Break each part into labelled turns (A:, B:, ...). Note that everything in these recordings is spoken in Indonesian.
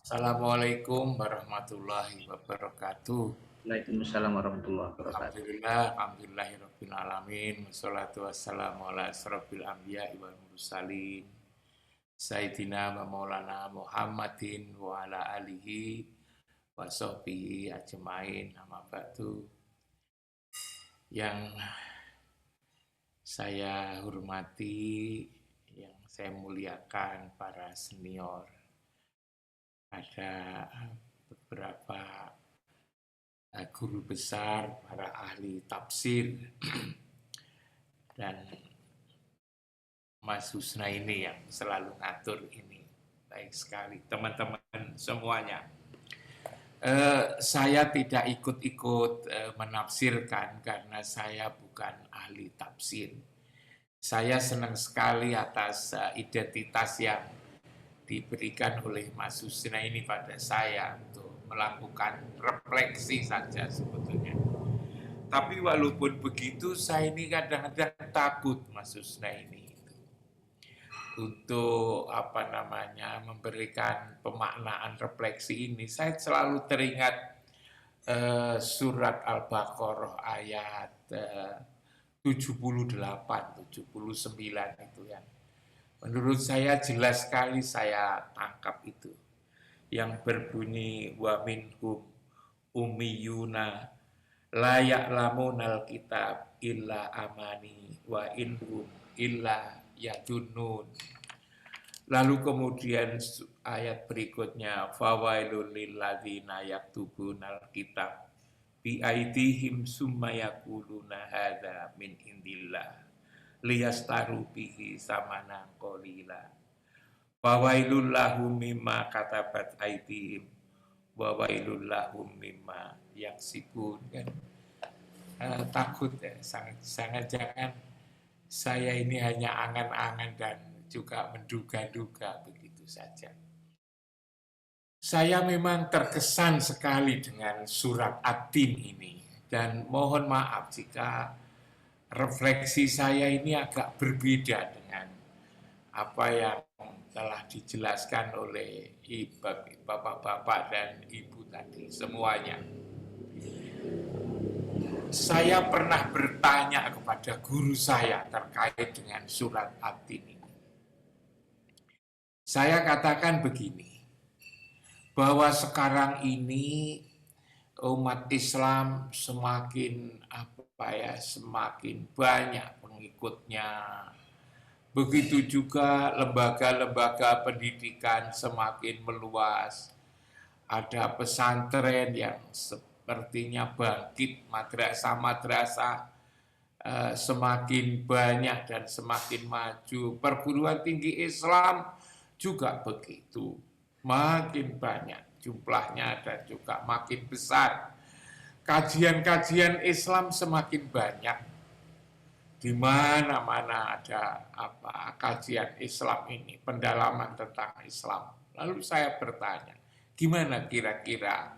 A: Assalamualaikum warahmatullahi wabarakatuh.
B: Waalaikumsalam warahmatullahi wabarakatuh.
A: Alhamdulillahirabbil alamin. Wassalatu wassalamu ala asrofil anbiya'i wal mursalin. Sayyidina wa maulana Muhammadin wa ala alihi wa sahbihi ajmain. Amma ba'du. Yang saya hormati, yang saya muliakan para senior. Ada beberapa guru besar, para ahli tafsir, dan Mas Husna ini yang selalu ngatur ini. Baik sekali, teman-teman semuanya. Saya tidak ikut-ikut menafsirkan karena saya bukan ahli tafsir. Saya senang sekali atas identitas yang diberikan oleh Mas Husna ini pada saya untuk melakukan refleksi saja sebetulnya. Tapi walaupun begitu, saya ini kadang-kadang takut Mas Husna ini untuk memberikan pemaknaan refleksi ini. Saya selalu teringat surat Al-Baqarah ayat 78, 79 itu ya. Menurut saya jelas sekali saya tangkap itu. Yang berbunyi wa minhum ummiyuna la ya'lamunal kitab illa amani wa inhum illa yadunnun. Lalu kemudian ayat berikutnya fawailul lil ladzina yaktubunal kitab bi aidihim summa yaquluna hadza min indillah liyastaru bihi samanan qalila. Fawailul lahum mimma katabat aidihim wa wailul lahum mimma yaksibun kan. Takut ya, sangat jangan saya ini hanya angan-angan dan juga menduga-duga begitu saja. Saya memang terkesan sekali dengan surat At-Tin ini dan mohon maaf jika refleksi saya ini agak berbeda dengan apa yang telah dijelaskan oleh bapak-bapak dan ibu tadi semuanya. Saya pernah bertanya kepada guru saya terkait dengan surat At-Tin ini. Saya katakan begini, bahwa sekarang ini umat Islam semakin semakin banyak pengikutnya. Begitu juga lembaga-lembaga pendidikan semakin meluas. Ada pesantren yang sepertinya bangkit, madrasah-madrasah semakin banyak dan semakin maju. Perguruan tinggi Islam juga begitu, makin banyak jumlahnya dan juga makin besar. Kajian-kajian Islam semakin banyak. Di mana-mana ada kajian Islam ini, pendalaman tentang Islam. Lalu saya bertanya, gimana kira-kira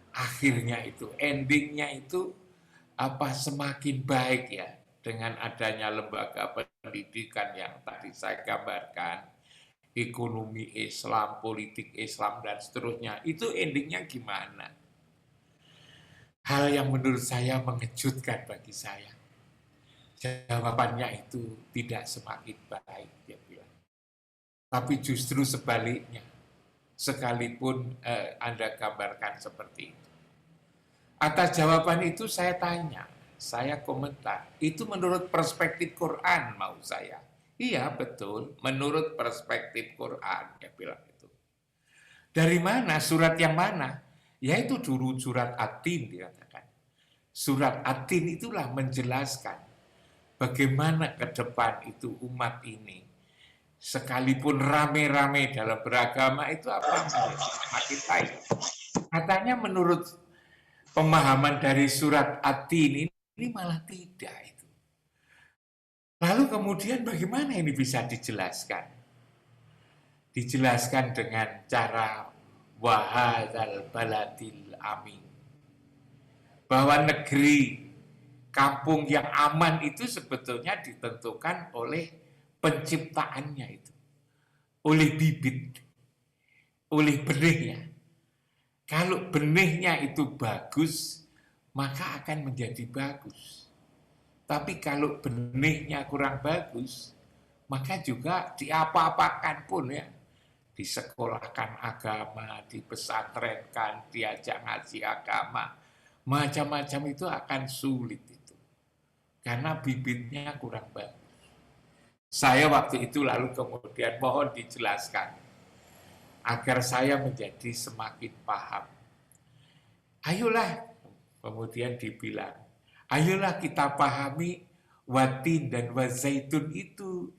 A: akhirnya itu, endingnya itu semakin baik ya dengan adanya lembaga pendidikan yang tadi saya gambarkan, ekonomi Islam, politik Islam dan seterusnya. Itu endingnya gimana? Hal yang menurut saya mengejutkan bagi saya. Jawabannya itu tidak semakin baik, dia bilang. Tapi justru sebaliknya, sekalipun Anda gambarkan seperti itu. Atas jawaban itu saya tanya, saya komentar, itu menurut perspektif Quran mau saya. Iya betul, menurut perspektif Quran, dia bilang itu. Dari mana, surat yang mana? Yaitu dulu surat At-Tin dikatakan. Surat At-Tin itulah menjelaskan bagaimana ke depan itu umat ini sekalipun rame-rame dalam beragama itu semakin baik. Katanya menurut pemahaman dari surat At-Tin ini malah tidak itu. Lalu kemudian bagaimana ini bisa dijelaskan? Dijelaskan dengan cara wahadzal baladil amin. Bahwa negeri kampung yang aman itu sebetulnya ditentukan oleh penciptaannya itu. Oleh bibit, oleh benihnya. Kalau benihnya itu bagus, maka akan menjadi bagus. Tapi kalau benihnya kurang bagus, maka juga diapa-apakan pun ya, disekolahkan agama, dipesantrenkan, diajak ngaji agama, macam-macam itu akan sulit itu. Karena bibitnya kurang bagus. Saya waktu itu lalu kemudian mohon dijelaskan agar saya menjadi semakin paham. Ayolah, kemudian dibilang, ayolah kita pahami watin dan wazaitun itu.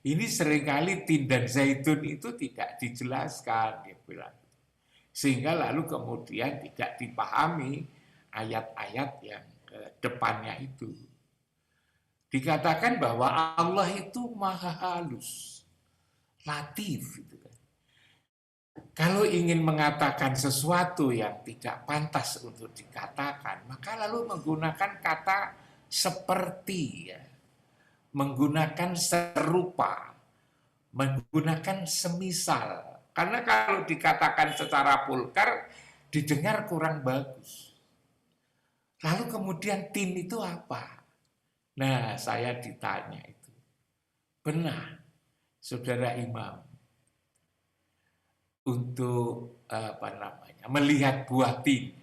A: Ini seringkali tin dan zaitun itu tidak dijelaskan, dia bilang. Sehingga lalu kemudian tidak dipahami ayat-ayat yang ke depannya itu. Dikatakan bahwa Allah itu maha halus, latif. Gitu kan. Kalau ingin mengatakan sesuatu yang tidak pantas untuk dikatakan, maka lalu menggunakan kata seperti, ya. Menggunakan serupa, menggunakan semisal. Karena kalau dikatakan secara vulgar, didengar kurang bagus. Lalu kemudian tin itu apa? Nah, saya ditanya itu. Benar, saudara imam, untuk melihat buah tin.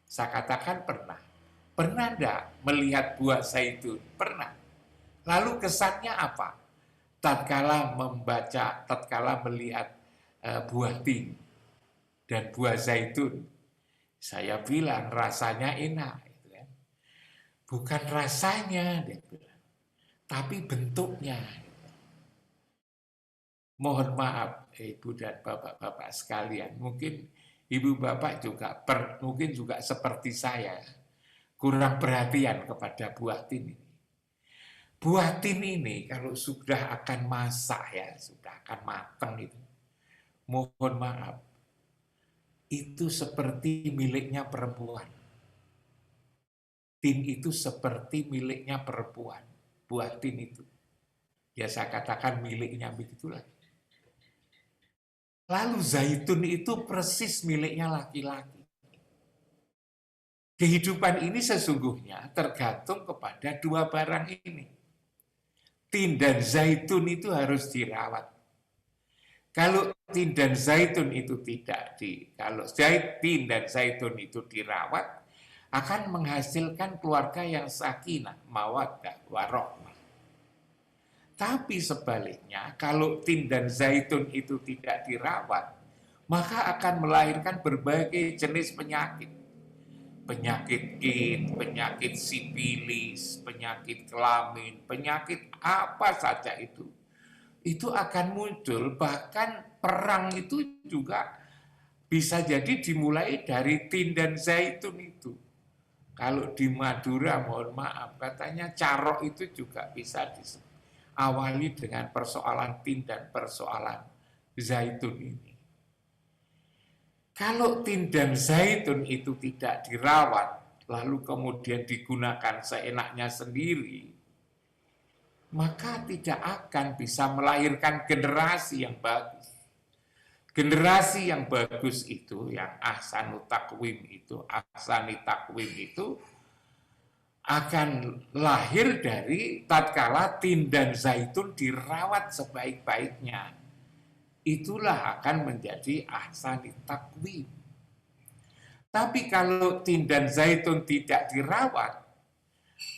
A: Saya katakan pernah. Pernah enggak melihat buah zaitun? Pernah. Lalu kesannya apa? Tatkala membaca, tatkala melihat buah tin dan buah zaitun, saya bilang rasanya enak. Gitu kan. Bukan rasanya, dia bilang, tapi bentuknya. Mohon maaf, ibu dan bapak-bapak sekalian, mungkin ibu bapak juga mungkin juga seperti saya, kurang perhatian kepada buah tin ini. Buah tin ini kalau sudah akan masak ya, sudah akan matang itu, mohon maaf, itu seperti miliknya perempuan. Tin itu seperti miliknya perempuan, buah tin itu. Ya saya katakan miliknya begitulah. Lalu zaitun itu persis miliknya laki-laki. Kehidupan ini sesungguhnya tergantung kepada dua barang ini. Tin dan zaitun itu harus dirawat. Kalau tin dan zaitun itu kalau tin dan zaitun itu dirawat, akan menghasilkan keluarga yang sakinah, mawaddah, warahmah. Tapi sebaliknya, kalau tin dan zaitun itu tidak dirawat, maka akan melahirkan berbagai jenis penyakit. Penyakit AIDS, penyakit sipilis, penyakit kelamin, penyakit apa saja itu akan muncul. Bahkan perang itu juga bisa jadi dimulai dari tin dan zaitun itu. Kalau di Madura, mohon maaf, katanya carok itu juga bisa diawali dengan persoalan tin dan persoalan zaitun ini. Kalau tin dan zaitun itu tidak dirawat, lalu kemudian digunakan seenaknya sendiri, maka tidak akan bisa melahirkan generasi yang bagus. Generasi yang bagus itu, yang ahsani takwim itu akan lahir dari tatkala tin dan zaitun dirawat sebaik-baiknya. Itulah akan menjadi ahsani takwim. Tapi kalau tin dan zaitun tidak dirawat,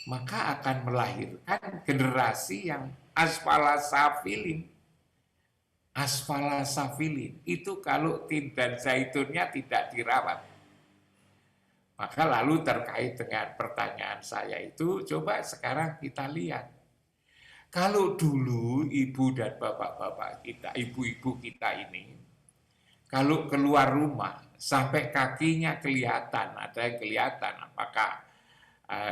A: maka akan melahirkan generasi yang asfala safilin. Asfala safilin itu kalau tin dan zaitunnya tidak dirawat. Maka lalu terkait dengan pertanyaan saya itu, coba sekarang kita lihat. Kalau dulu ibu dan bapak-bapak kita, ibu-ibu kita ini, kalau keluar rumah sampai kakinya kelihatan, ada yang kelihatan apakah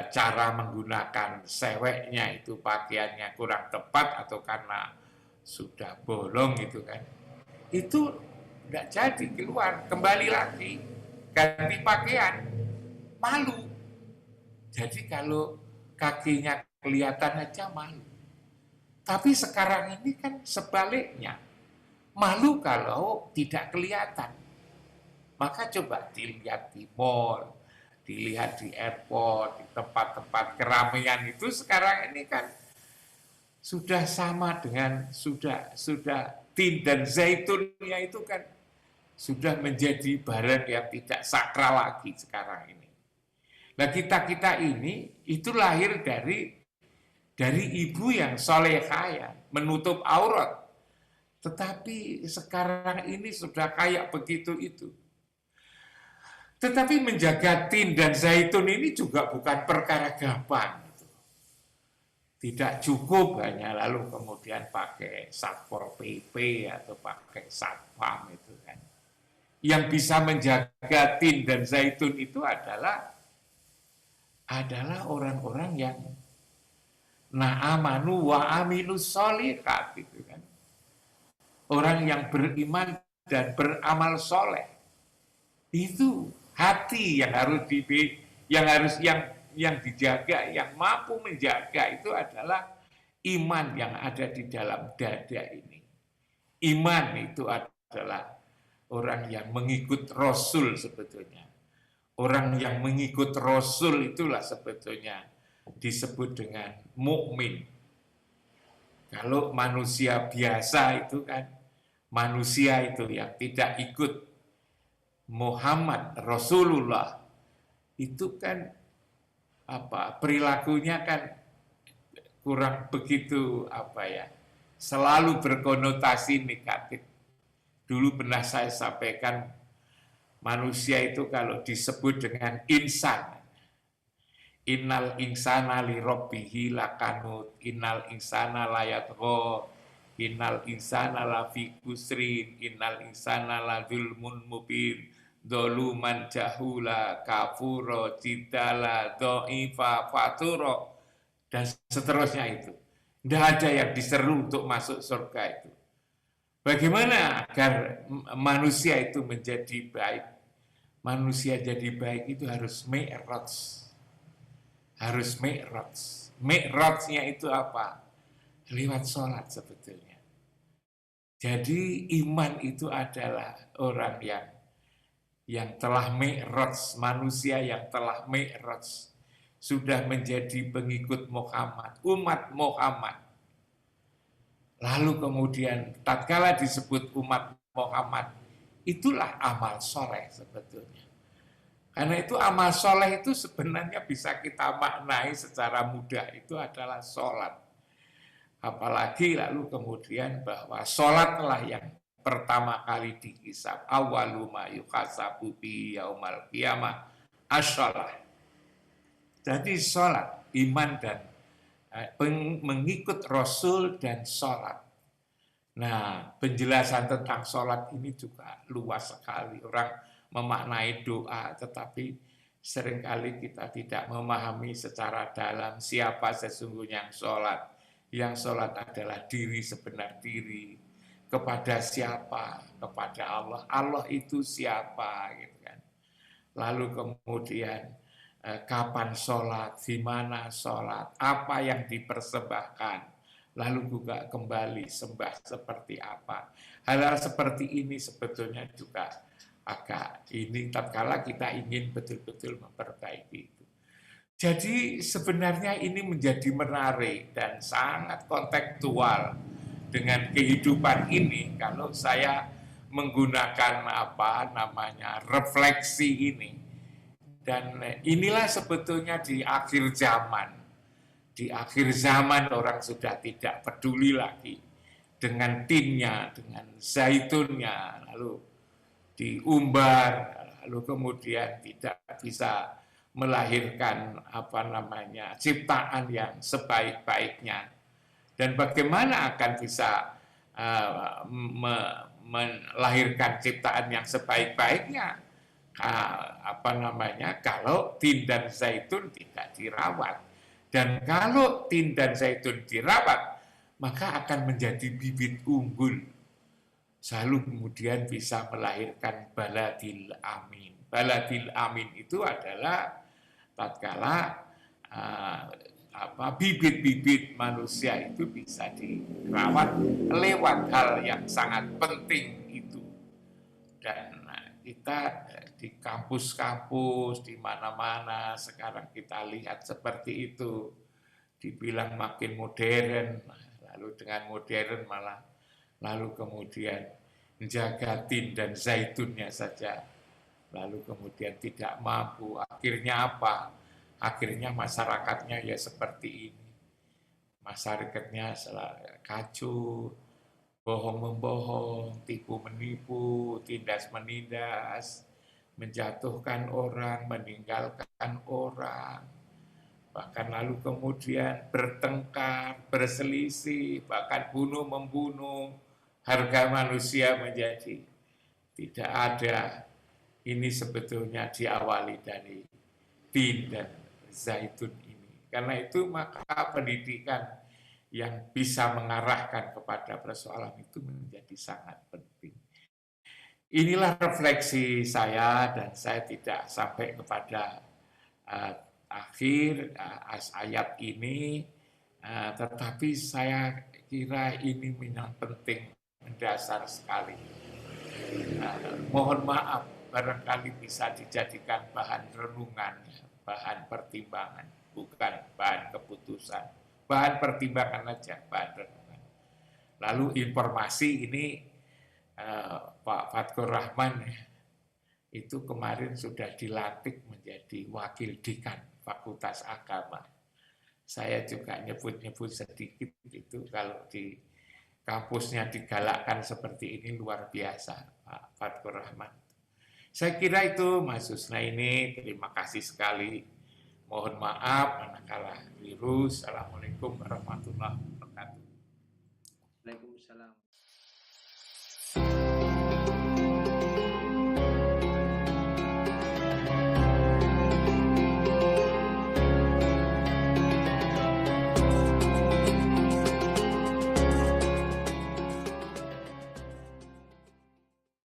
A: cara menggunakan seweknya itu pakaiannya kurang tepat atau karena sudah bolong gitu kan. Itu tidak jadi keluar, kembali lagi, ganti pakaian, malu. Jadi kalau kakinya kelihatan aja malu. Tapi sekarang ini kan sebaliknya, malu kalau tidak kelihatan. Maka coba dilihat di mall, dilihat di airport, di tempat-tempat keramaian itu sekarang ini kan sudah sama dengan sudah tin dan zaitunnya itu kan sudah menjadi barang yang tidak sakral lagi sekarang ini. Nah kita ini itu lahir dari ibu yang solehah ya, menutup aurat. Tetapi sekarang ini sudah kayak begitu itu. Tetapi menjaga tin dan zaitun ini juga bukan perkara gampang. Tidak cukup hanya lalu kemudian pakai Satpol PP atau pakai Satpam itu kan. Yang bisa menjaga tin dan zaitun itu adalah orang-orang yang na'amanu wa amilus sholihat gitu kan. Orang yang beriman dan beramal soleh. Itu hati yang harus yang dijaga, yang mampu menjaga itu adalah iman yang ada di dalam dada ini. Iman itu adalah orang yang mengikut Rasul sebetulnya. Orang yang mengikut Rasul itulah sebetulnya disebut dengan mukmin. Kalau manusia biasa itu kan manusia itu yang tidak ikut Muhammad Rasulullah itu kan perilakunya kan kurang begitu selalu berkonotasi negatif. Dulu pernah saya sampaikan manusia itu kalau disebut dengan insan, innal insana li rabbihi lakanut, innal insana layatgha, innal insana lafi kusrin, innal insana ladzulmun mubin, doluman jahula, kafuro, jidala, do'ifa, faturo, dan seterusnya itu. Tidak ada yang diseru untuk masuk surga itu. Bagaimana agar manusia itu menjadi baik? Manusia jadi baik itu harus mi'raj. Harus mi'raj. Mi'rajnya itu apa? Lewat sholat sebetulnya. Jadi iman itu adalah orang yang telah mi'raj, manusia yang telah mi'raj, sudah menjadi pengikut Muhammad, umat Muhammad. Lalu kemudian tatkala disebut umat Muhammad, itulah amal soleh sebetulnya. Karena itu amal soleh itu sebenarnya bisa kita maknai secara mudah, itu adalah sholat. Apalagi lalu kemudian bahwa sholatlah yang pertama kali dihisab. Awwalu ma yuhasabu bi yaumal qiyamah as-sholat. Jadi sholat, iman dan mengikut Rasul dan sholat. Nah, penjelasan tentang sholat ini juga luas sekali. Orang memaknai doa, tetapi seringkali kita tidak memahami secara dalam siapa sesungguhnya yang sholat. Yang sholat adalah diri sebenar diri. Kepada siapa? Kepada Allah. Allah itu siapa? Gitu kan. Lalu kemudian kapan sholat, di mana sholat, apa yang dipersembahkan, lalu juga kembali sembah seperti apa. Hal-hal seperti ini sebetulnya juga agak ini tatkala kita ingin betul-betul memperbaiki itu. Jadi sebenarnya ini menjadi menarik dan sangat kontekstual dengan kehidupan ini kalau saya menggunakan refleksi ini. Dan inilah sebetulnya di akhir zaman. Di akhir zaman orang sudah tidak peduli lagi dengan tinnya, dengan zaitunnya, lalu diumbar, lalu kemudian tidak bisa melahirkan ciptaan yang sebaik-baiknya. Dan bagaimana akan bisa melahirkan ciptaan yang sebaik-baiknya? Kalau tin dan zaitun tidak dirawat. Dan kalau tin dan zaitun dirawat, maka akan menjadi bibit unggul. Lalu kemudian bisa melahirkan baladil amin. Baladil amin itu adalah tatkala bibit-bibit manusia itu bisa dirawat lewat hal yang sangat penting itu. Dan kita di kampus-kampus, di mana-mana sekarang kita lihat seperti itu. Dibilang makin modern, lalu dengan modern malah lalu kemudian menjaga tin dan zaitunnya saja, lalu kemudian tidak mampu. Akhirnya apa? Akhirnya masyarakatnya ya seperti ini. Masyarakatnya kacau, bohong-membohong, tipu-menipu, tindas-menindas, menjatuhkan orang, meninggalkan orang, bahkan lalu kemudian bertengkar, berselisih, bahkan bunuh-membunuh, harga manusia menjadi tidak ada. Ini sebetulnya diawali dari tin dan zaitun ini. Karena itu maka pendidikan yang bisa mengarahkan kepada persoalan itu menjadi sangat penting. Inilah refleksi saya dan saya tidak sampai kepada akhir ayat ini, tetapi saya kira ini memang penting, mendasar sekali. Mohon maaf, barangkali bisa dijadikan bahan renungan, bahan pertimbangan, bukan bahan keputusan. Bahan pertimbangan aja, bahan renungan. Lalu informasi ini Pak Fatkur Rahman itu kemarin sudah dilantik menjadi wakil dekan Fakultas Agama. Saya juga nyebut-nyebut sedikit itu, kalau di kampusnya digalakkan seperti ini luar biasa Pak Fatkur Rahman. Saya kira itu Mas Husnaini, terima kasih sekali. Mohon maaf manakala keliru. Assalamualaikum warahmatullahi wabarakatuh.
B: Waalaikumsalam.